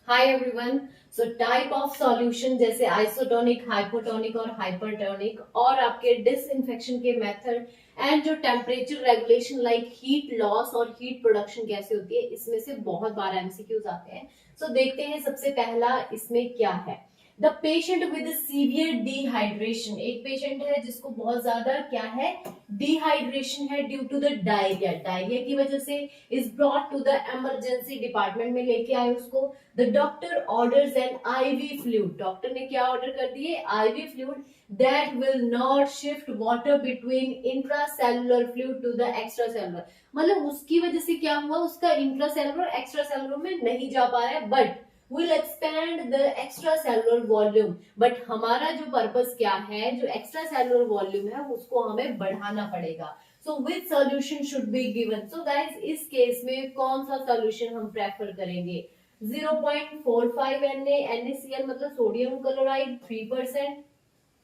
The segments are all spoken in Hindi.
Hi everyone. So type of solution जैसे आइसोटोनिक, हाइपोटोनिक और हाइपरटोनिक, और आपके डिसइंफेक्शन के मेथड एंड जो temperature regulation like heat loss और हीट प्रोडक्शन कैसे होती है, इसमें से बहुत बार एमसीक्यूज आते हैं। सो देखते हैं सबसे पहला इसमें क्या है। The patient with severe dehydration, एक पेशेंट है जिसको बहुत ज्यादा क्या है, डिहाइड्रेशन है due to the diarrhoea. Diarrhoea की वजह से is brought to the emergency department में लेके आए उसको। The doctor orders an IV fluid, doctor ने क्या ऑर्डर कर दिए, IV fluid that will not shift water between intracellular fluid to the extracellular. मतलब उसकी वजह से क्या हुआ, उसका इंट्रासेलुलर एक्स्ट्रासेलुलर में नहीं जा पा रहा है, but will expand the extracellular volume। But हमारा जो पर्पस क्या है, जो एक्स्ट्रा सेलुलर वॉल्यूम है उसको हमें बढ़ाना पड़ेगा। So which solution should be given. So guys इस केस में कौन सा सोल्यूशन हम प्रेफर करेंगे, 0.45 NaCl मतलब सोडियम क्लोराइड 3%,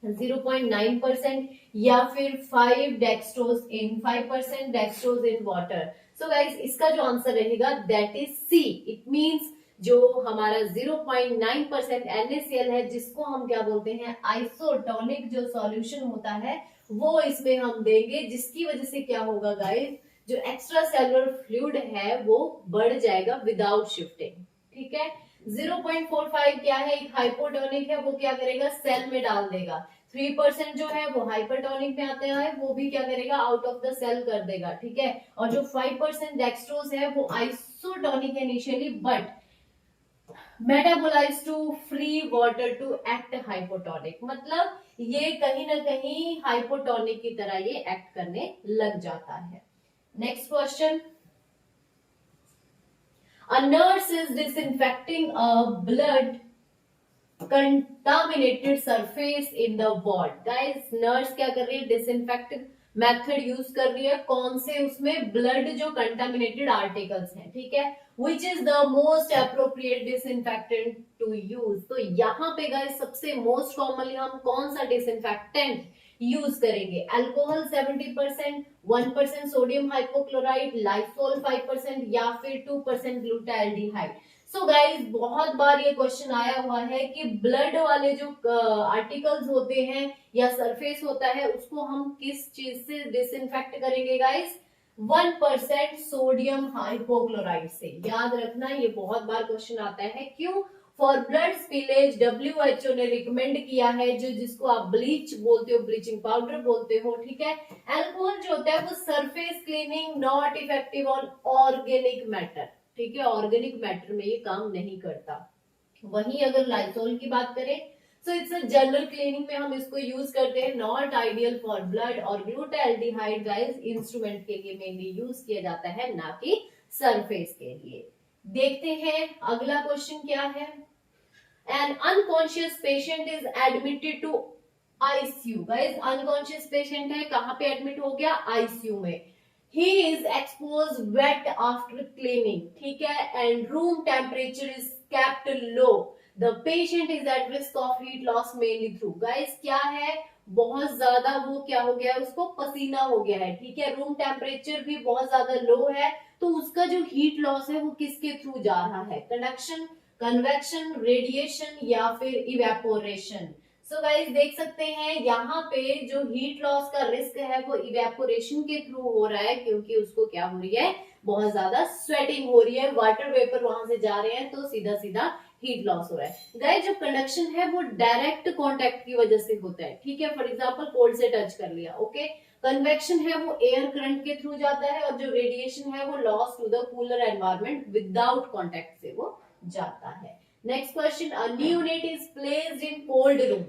0.9%, या फिर 5 dextrose in 5% dextrose in water. So guys इसका जो आंसर रहेगा that is C. It means जो हमारा 0.9% NaCl है, जिसको हम क्या बोलते हैं, आइसोटोनिक जो सॉल्यूशन होता है वो इसमें हम देंगे, जिसकी वजह से क्या होगा गाइस, जो एक्स्ट्रा सेलुलर फ्लूइड है वो बढ़ जाएगा विदाउट शिफ्टिंग। ठीक है। 0.45 क्या है, एक हाइपोटोनिक है, वो क्या करेगा, सेल में डाल देगा। 3% जो है वो हाइपरटोनिक में आते हैं, वो भी क्या करेगा, आउट ऑफ द सेल कर देगा। ठीक है। और जो 5% डेक्सट्रोज है वो आइसोटोनिक है initially, but metabolize to free water to act hypotonic, मतलब ये कहीं ना कहीं हाइपोटोनिक की तरह ये एक्ट करने लग जाता है। Next question, a nurse is disinfecting a blood contaminated surface in the ward। guys nurse क्या कर रही है, डिसइंफेक्ट मेथड यूज कर रही है, कौन से, उसमें ब्लड जो कंटामिनेटेड आर्टिकल्स हैं। ठीक है। Which is the most appropriate disinfectant to use. तो यहाँ पे गाइस सबसे मोस्ट कॉमनली हम कौन सा डिसइंफेक्टेंट यूज करेंगे, अल्कोहल 70%, 1% सोडियम हाइपोक्लोराइड, लाइसोल 5%, या फिर 2% ग्लूटाल्डिहाइड। सो गाइज बहुत बार ये क्वेश्चन आया हुआ है कि ब्लड वाले जो आर्टिकल्स होते हैं या सरफेस होता है उसको हम किस चीज से डिसइंफेक्ट करेंगे गाइज, 1% सोडियम हाइपोक्लोराइड से। याद रखना ये बहुत बार क्वेश्चन आता है। क्यों, फॉर ब्लड स्पिलेज WHO ने रिकमेंड किया है, जो जिसको आप ब्लीच बोलते हो, ब्लीचिंग पाउडर बोलते हो। ठीक है। अल्कोहल जो होता है वो surface cleaning, not effective on organic matter. ठीक है, ऑर्गेनिक मैटर में ये काम नहीं करता। वहीं अगर लाइसोल की बात करें, so it's a general cleaning में हम इसको यूज करते हैं, नॉट आइडियल फॉर ब्लड। और ग्लूटाल्डिहाइड गाइस इंस्ट्रूमेंट के लिए मेनली यूज किया जाता है, ना कि सरफेस के लिए। देखते हैं अगला क्वेश्चन क्या है। An unconscious patient is admitted to ICU. Guys unconscious patient है, कहां पे एडमिट हो गया, आईसीयू में। He is exposed wet after cleaning, ठीक है, and room temperature is kept low. The patient is at risk of heat loss mainly through, guys क्या है, बहुत ज्यादा वो क्या हो गया, उसको पसीना हो गया है। ठीक है, रूम टेम्परेचर भी बहुत ज्यादा लो है, तो उसका जो हीट लॉस है वो किसके थ्रू जा रहा है, कंडक्शन, कन्वेक्शन, रेडिएशन, या फिर इवेपोरेशन। सो गाइस देख सकते हैं यहाँ पे जो हीट लॉस का रिस्क है वो इवेपोरेशन के थ्रू हो रहा है, क्योंकि उसको क्या हो रही है, बहुत ज्यादा स्वेटिंग हो रही है, वाटर वेपर वहां से जा रहे हैं, तो सीधा सीधा हीट लॉस हो रहा है। गाइस जो कंडक्शन है वो डायरेक्ट कांटेक्ट की वजह से होता है। ठीक है, फॉर एग्जांपल कोल्ड से टच कर लिया, ओके। कन्वेक्शन है वो एयर करंट के थ्रू जाता है, और जो रेडिएशन है वो loss to the cooler environment without contact से वो जाता है। Next question, a neonate is placed in cold room.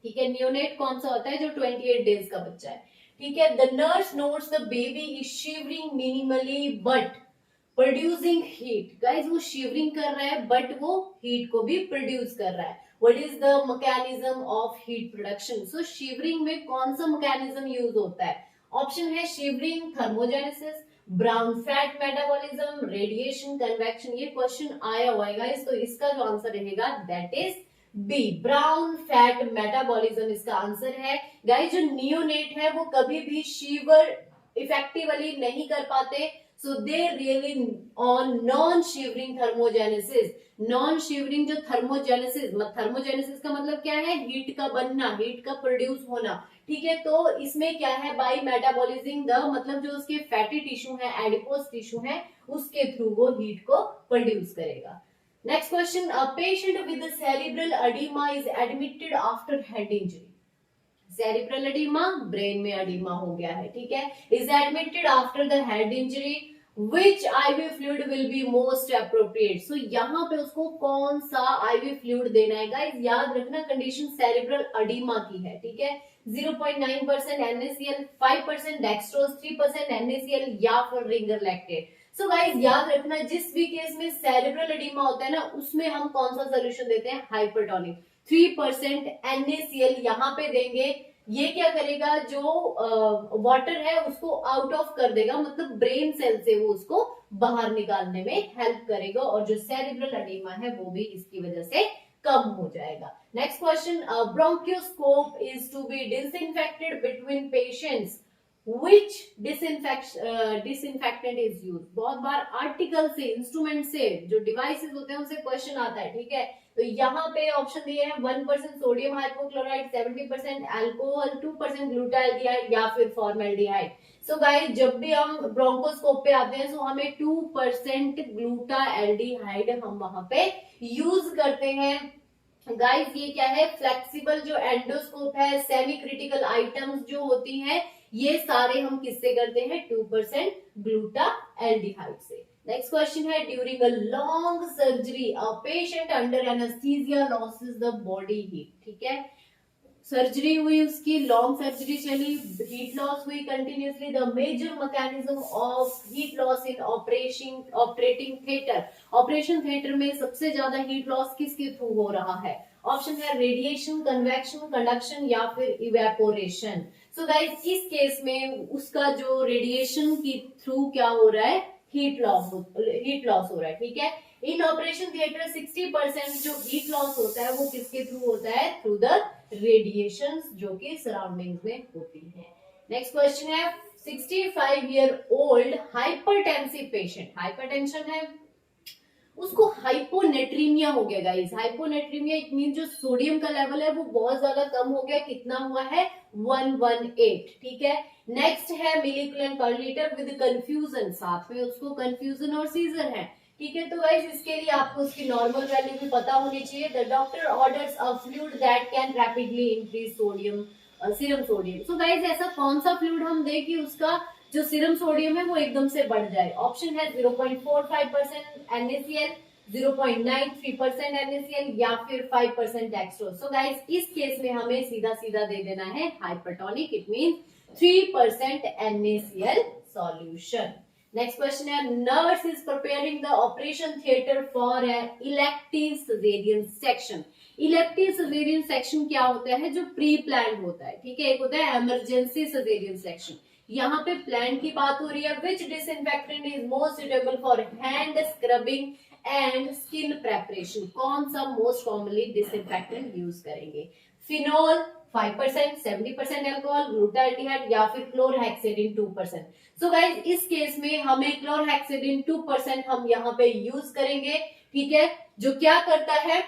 ठीक है, नियोनेट कौन सा होता है, जो 28 डेज का बच्चा है। ठीक है, the nurse notes the baby is shivering minimally but producing heat. Guys वो शिवरिंग कर रहा है बट वो हीट को भी प्रोड्यूस कर रहा है। What is the mechanism of heat production. So shivering में कौन सा मैकेनिज्म यूज होता है, ऑप्शन है shivering, thermogenesis, brown fat metabolism, radiation, convection. ये क्वेश्चन आया हुआ है गाइस, तो इसका जो आंसर रहेगा that is B, brown fat metabolism इसका आंसर है। गाइस जो नियोनेट है वो कभी भी शीवर इफेक्टिवली नहीं कर पाते, So they really on non-shivering thermogenesis. Non-shivering जो थर्मोजेनेसिस का मतलब क्या है, हीट का बनना, हीट का प्रोड्यूस होना, ठीक है। तो इसमें क्या है, बाय मेटाबॉलिजिंग द, मतलब जो उसके फैटी टिश्यू है, एडिपोस टिश्यू है, उसके थ्रू वो हीट को प्रोड्यूस करेगा। Next question, a patient with cerebral edema is admitted after head injury. Cerebral edema, brain में एडिमा हो गया है, ठीक है, is admitted after the head injury, which IV fluid will be most appropriate. So यहाँ पे उसको कौन सा IV फ्लूइड देना है गाइस, याद रखना कंडीशन सेरिब्रल एडिमा की है, ठीक है। 0.9% NaCl, 5% डेक्सट्रोज, 3% NaCl या फिर रिंगर लैक्टेट। सो गाइस याद रखना, जिस भी केस में सेरिब्रल एडिमा होता है ना, उसमें हम कौन सा सोल्यूशन देते हैं, हाइपरटोनिक। 3% NaCl यहाँ पे देंगे। ये क्या करेगा, जो वाटर है उसको आउट ऑफ कर देगा, मतलब ब्रेन सेल से वो उसको बाहर निकालने में हेल्प करेगा, और जो सेरिब्रल एडिमा है वो भी इसकी वजह से कम हो जाएगा। Next question, bronchoscope is to be disinfected between patients, which disinfectant is used। बहुत बार आर्टिकल से, इंस्ट्रूमेंट से, जो डिवाइसेस होते हैं उनसे क्वेश्चन आता है, ठीक है। तो यहाँ पे ऑप्शन दिए हैं 1% सोडियम हाइपोक्लोराइड, 70% अल्कोहल, 2% ग्लूटाल्डिहाइड या फिर फॉर्मेल्डिहाइड। सो गाइस जब भी हम ब्रोंकोस्कोप पे आते हैं तो हमें 2% ग्लूटाल्डिहाइड हम वहां पे यूज करते हैं। गाइस ये क्या है, फ्लेक्सिबल जो एंडोस्कोप है, सेमी क्रिटिकल आइटम्स जो होती हैं, ये सारे हम किससे करते हैं, 2% ग्लूटाल्डिहाइड से। नेक्स्ट क्वेश्चन है, during a long surgery a patient under anaesthesia loses the body heat, ठीक है। सर्जरी हुई उसकी, लॉन्ग सर्जरी चली, हीट लॉस हुई continuously. The major mechanism of heat loss in operating theatre, operation theatre में सबसे ज्यादा हीट लॉस किसके थ्रू हो रहा है। ऑप्शन है रेडिएशन, कन्वेक्शन, कंडक्शन या फिर इवेपोरेशन। सो गाइस इस केस में उसका जो रेडिएशन की थ्रू क्या हो रहा है, हीट लॉस हो रहा है, ठीक है। इन ऑपरेशन थिएटर 60% जो हीट लॉस होता है वो किसके थ्रू होता है, थ्रू द रेडिएशंस जो कि सराउंडिंग्स में होती है। नेक्स्ट क्वेश्चन है, 65-year-old हाइपरटेंसिव पेशेंट, हाइपरटेंशन है, उसको हाइपोनेट्रीमिया हो गया गाइस। हाइपोनेट्रीमिया इट मीन जो सोडियम का लेवल है वो बहुत ज्यादा कम हो गया, कितना हुआ है, 118, ठीक है। नेक्स्ट है मिलीक्यूलेंट पर लीटर विद कंफ्यूजन, साथ में उसको कंफ्यूजन और सीजर है, ठीक है। तो गाइस इसके लिए आपको उसकी नॉर्मल वैल्यू भी पता होनी चाहिए। The doctor orders a fluid that can rapidly increase sodium, serum sodium. So guys ऐसा कौन सा फ्लूइड हम दें कि उसका जो सीरम सोडियम है वो एकदम से बढ़ जाए। ऑप्शन है 0.45% NaCl, 0.93% NaCl या फिर 5% डेक्सट्रोज। सो गाइस इस केस में हमें सीधा सीधा दे देना है hypertonic, it means 3% NaCl solution. Next question है, nurse is preparing the operation theatre for a elective caesarean section. Elective caesarean section क्या होता है, जो प्री प्लान होता है, ठीक है। एक होता है इमरजेंसी सिजेरियन सेक्शन, यहाँ पे प्लान की बात हो रही है। Which disinfectant is most suitable for hand scrubbing and skin preparation, कौन सा मोस्ट कॉमनली डिसइंफेक्टेंट यूज करेंगे, फिनोल 5%, 70% अल्कोहल, ग्लूटाल्डिहाइड या फिर क्लोरहेक्सिडिन 2%। सो गाइस इस केस में हमें क्लोरहेक्सिडिन 2% हम यहाँ पे यूज करेंगे, ठीक है, जो क्या करता है,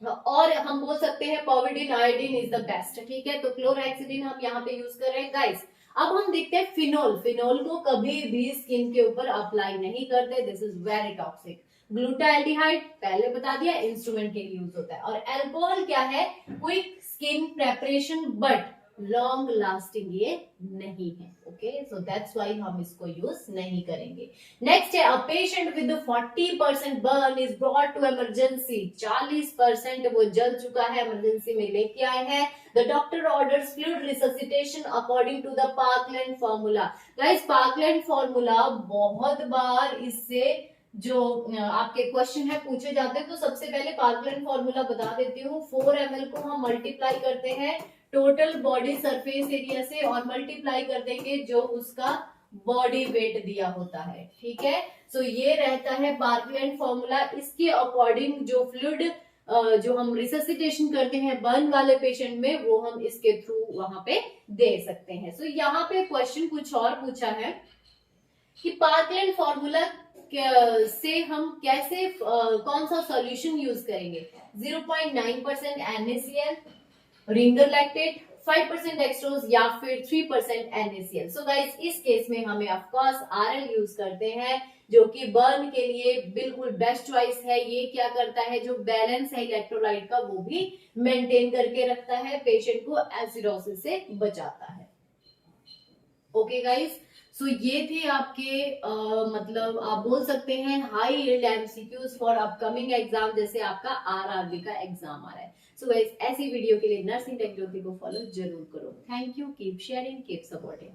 और हम बोल सकते हैं पॉविडिन आयोडीन इज द बेस्ट, ठीक है। तो क्लोरहेक्सिडिन हम यहाँ पे यूज कर रहे हैं गाइस। अब हम देखते हैं फिनोल, फिनोल को कभी भी स्किन के ऊपर अप्लाई नहीं करते, दिस इज वेरी टॉक्सिक। ग्लूटाल्डिहाइड पहले बता दिया इंस्ट्रूमेंट के लिए यूज होता है, और अल्कोहल क्या है, quick skin preparation but long lasting ये नहीं है, ओके। सो दैट्स व्हाई हम इसको यूज नहीं करेंगे। नेक्स्ट है, a patient with 40% burn is brought to emergency, 40% वो जल चुका है, इमरजेंसी में लेके आए हैं। The doctor orders fluid resuscitation according to the Parkland formula. Guys Parkland formula बहुत बार इससे जो आपके क्वेश्चन है पूछे जाते हैं, तो सबसे पहले पार्कलैंड फॉर्मूला बता देती हूँ। 4 ml को हम मल्टीप्लाई करते हैं टोटल बॉडी सरफेस एरिया से, और मल्टीप्लाई कर देंगे जो उसका बॉडी वेट दिया होता है, ठीक है। सो ये रहता है पार्कलैंड फॉर्मूला। इसके अकॉर्डिंग जो फ्लूइड जो हम रिससिटेशन करते हैं बर्न वाले पेशेंट में, वो हम इसके थ्रू वहां पे दे सकते हैं। सो यहाँ पे क्वेश्चन कुछ और पूछा है कि पार्कलैंड फॉर्मूला से हम कैसे कौन सा सॉल्यूशन यूज करेंगे। 0.9% NaCl, रिंगर लैक्टेट, 5% डेक्सट्रोज या फिर 3% NaCl। सो गाइस इस केस में हमें ऑफ कोर्स RL यूज करते हैं, जो कि बर्न के लिए बिल्कुल बेस्ट चॉइस है। ये क्या करता है, जो बैलेंस है इलेक्ट्रोलाइट का वो भी मेंटेन करके रखता है, पेशेंट को एसिडोसिस से बचाता है। ओके गाइस, सो ये थे आपके मतलब आप बोल सकते हैं high yield MCQs for upcoming exam, जैसे आपका आरआरबी का एग्जाम आ रहा है। सो गाइस ऐसी वीडियो के लिए नर्सिंग टेक ज्योति को फॉलो जरूर करो। Thank you, keep sharing, keep supporting.